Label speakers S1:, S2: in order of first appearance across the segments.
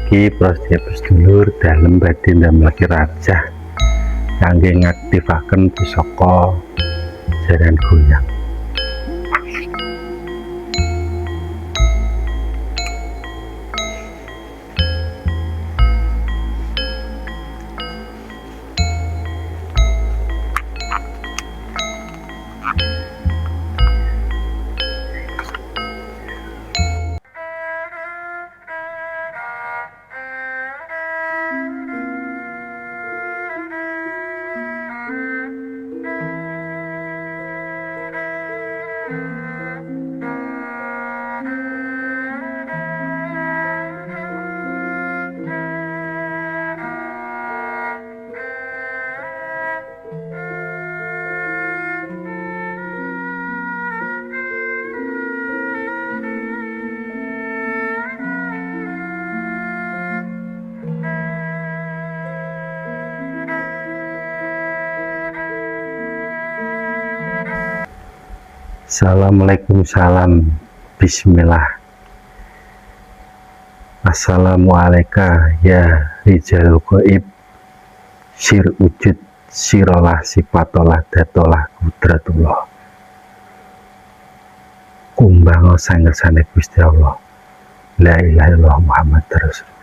S1: niki prasetyo sedulur dalem badhe ndamel rajah kangge ngaktifaken pusaka jaran goyang. Assalamualaikum, salam, bismillah. Assalamualaikum ya rijal goib, sir wujud sirolah sifatolah datolah kudratullah. Kumbang sangersane Gusti Allah. La ilaha illallah Muhammad Rasulullah.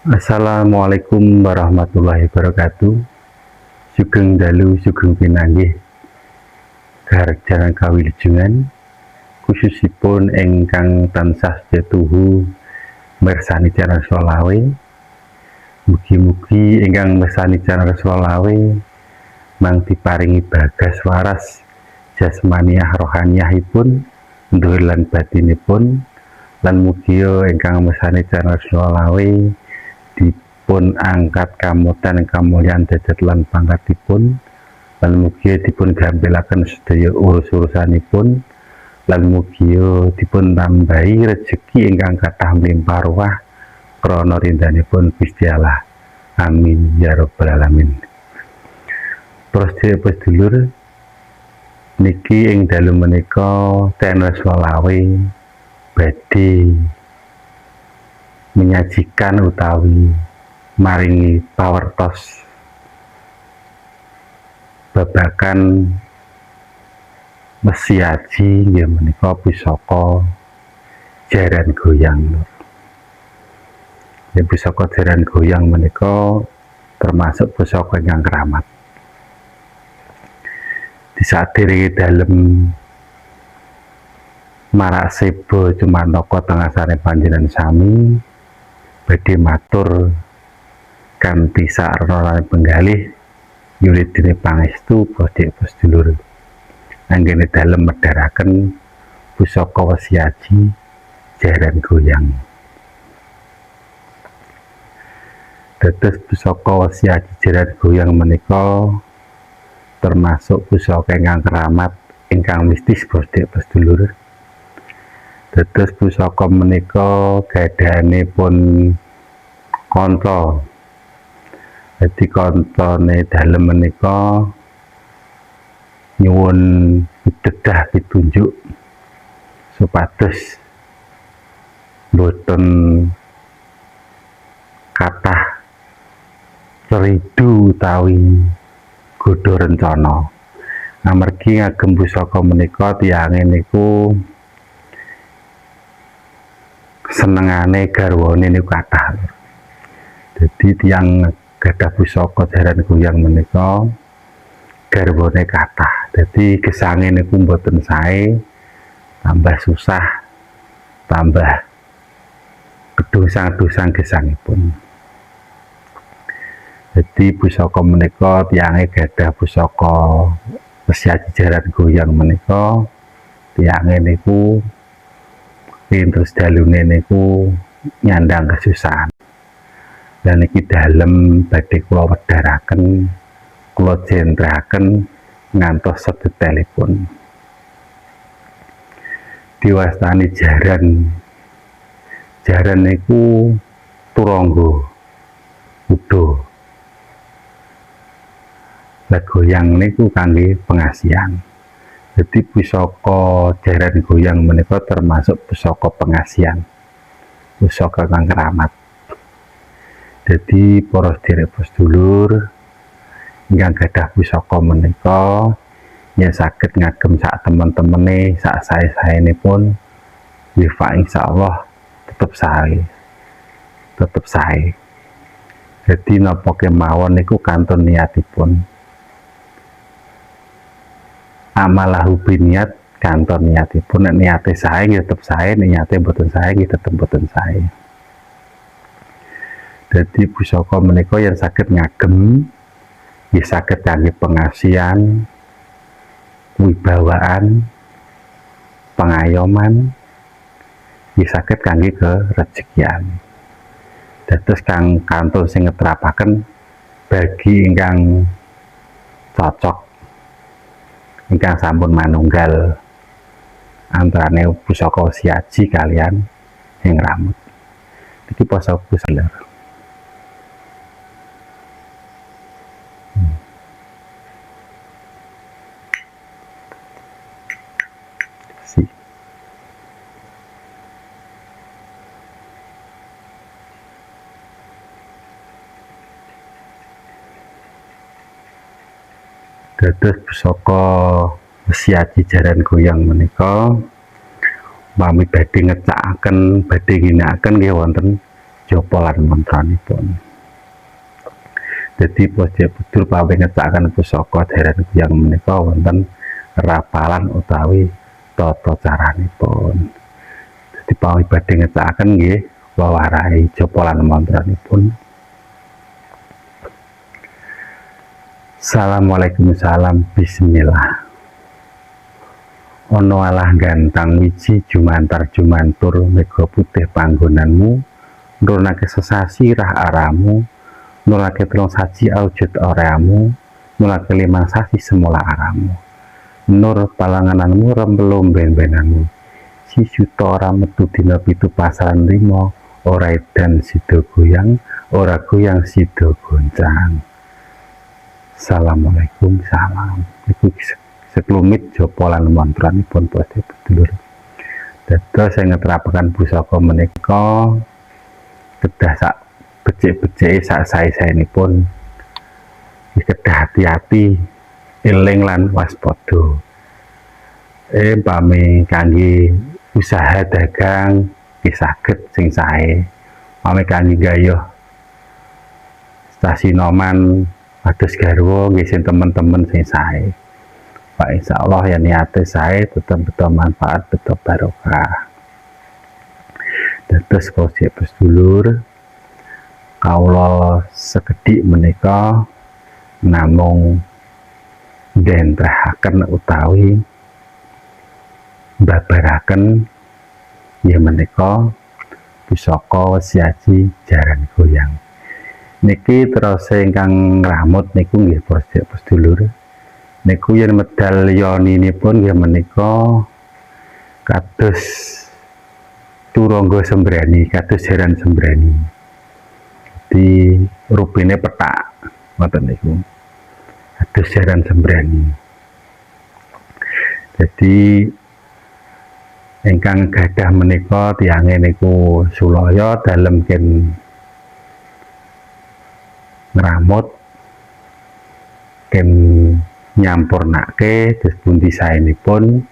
S1: Assalamualaikum warahmatullahi wabarakatuh. Sugeng dalu sugeng pinanggih garjaran kawilujengan, khususipun ingkang tansah jatuhu mirsani channel Solawe. Mugi-mugi ingkang mirsani channel Solawe mang diparingi bagas waras jasmaniah rohaniyahipun, nduhur lan batinipun, lan mugi ingkang mirsani channel Solawe dipun angkat kamutan kamulyan derajat lan pangkatipun, lan mugi dipun gampelaken sedaya urus-urusanipun, lan mugi dipun tambahi rejeki ingkang kathah mlimpah ruah krana rindanipun Gusti Allah. Amin ya rabbal alamin. Prasetyo sedulur, niki ing dalu menika channel Solawe badhe menyajikan utawi maringi pawertos babakan mesiaji nggih menika pusaka jaran goyang. Pusaka jaran goyang menika termasuk pusaka ingkang keramat. Disadiri dalem maraseba cumantaka tengasane panjenengan sami badhe matur kanthi sarana penggalih yulidine pangestu badhe sedulur anggene dalem medharaken pusaka wesiaji jaran goyang. Dados pusaka wesiaji jaran goyang menika termasuk pusaka ingkang keramat ingkang mistis badhe sedulur. Dados pusaka menika gadhahanipun kanca. Dadi kancane dalem menika nyuwun dedah pitunjuk supados boten kathah ridu utawi godha rencana. Amargi ngagem pusaka menika tiyange niku senengane garwane niku kathah. Jadi tiyang gadah pusaka jaran goyang menika garwane kathah. Jadi gesange niku mboten sae, tambah susah, tambah kedusang-dusang gesangipun. Jadi pusaka menika tiyange gadah pusaka Wesi jaran goyang menika tiyange niku terus dalune niku nyandang kesusahan. Dan iki dalem badhe kula wedharaken, kula jendraken ngantos sedetailipun. Diwastani jaran. Jaran niku turangga udo. Lah goyang niku kangge pengasihan. Jadi pusaka jaran goyang menika termasuk pusaka pengasihan. Pusaka kang keramat. Jadi para sedherek sedulur ingkang gadah pusaka menika ya saged ngagem sak temen-temene, sak sae-saenipun ya insyaallah tetep sae. Tetep sae. Jadi napa kemawon niku kantun niatipun. Amalahu biniat kantor niatipun, nek niate sae nggih tetep sae, nek niate mboten sae nggih tetep mboten sae. Dadi pusaka menika yen saged ngagem nggih saged kangge pengasihan, wibawaan, pengayoman, nggih saged kangge kerejekian. Dados kang kantun sing ngetrapaken bagi ingkang cocok, ingkang sampun manunggal antarane pusaka siaji kalian ing ramut. Iki pusaka pusaka. Dados pusaka Wesi jaran goyang menika mami badhe ngecakaken, badhe ginakaken nggih wonten japa lan mantranipun. Dadi betul pawe ngecakaken pusaka jaran goyang menika wonten rapalan utawi tata caranipun. Dadi pawe badhe ngecakaken nggih wawarai japa lan mantranipun. Assalamualaikum, salam, bismillah. Ono alah gantang wiji jumantar jumantur mega putih panggonanmu, nurunake sesasi rah aramu, nurunake telung saji aujud oreamu, nurunake limang sasi semula aramu, nur palangananmu rembelum ben-benanmu, si juta ora metu dina pitu pasaran limo, ora edan sida goyang, ora goyang sida goncang. Assalamualaikum, salam. Iku sekelumit japa lan mantranipun para sedulur. Dados saya ngeterapaken pusaka menika kedah sak becik-becike sak sae-saenipun kedah hati-hati, eling lan waspada. Pami kangge usaha dagang nggih saged sing sae. Pami kangge gayuh stasiun atus garwa nggih sing temen-temen sing sae. Pak insyaallah ya niate sae betul-betul manfaat, betul barokah. Dados posisi sedulur kawula sekedhik menika namung ndentrahaken utawi babaraken ya menika pusaka Wesi jaran goyang. Niki terus ingkang ngramut niku nggih para sedulur. Niku yen medal yoninipun nggih menika kados turangga sembrani, kados jaran sembrani. Di rupine petak ngoten niku. Kados jaran sembrani. Jadi ingkang gadah menika tiyange niku sulaya dalem ken ngramut ken nyampurnake terus pundi saenipun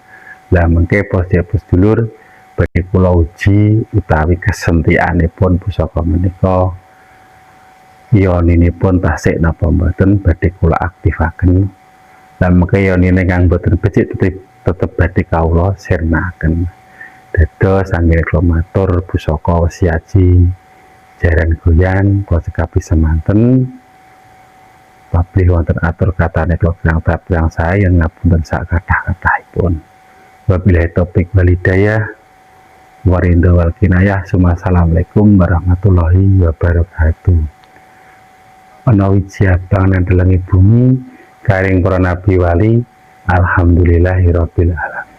S1: lah mengke posisi sedulur badhe kula uji utawi kesentianipun pusaka menika yoninipun tasik napa mboten badhe kula aktifaken. Lan mengke yonine kang mboten becik tetep badhe kawula sirnaken. Dados anggene kula matur pusaka wesiaji jaran goyan kula cekapi semanten. Pablih wonten atur katane kula kirang saya yen ngapunten sak kathah-kathahipun. Wabillahi taufik wal hidayah. Warinda wal kinayah. Assalamualaikum warahmatullahi wabarakatuh. Ana wiji abang nang delengi bumi karing para nabi wali. Alhamdulillahirabbil alamin.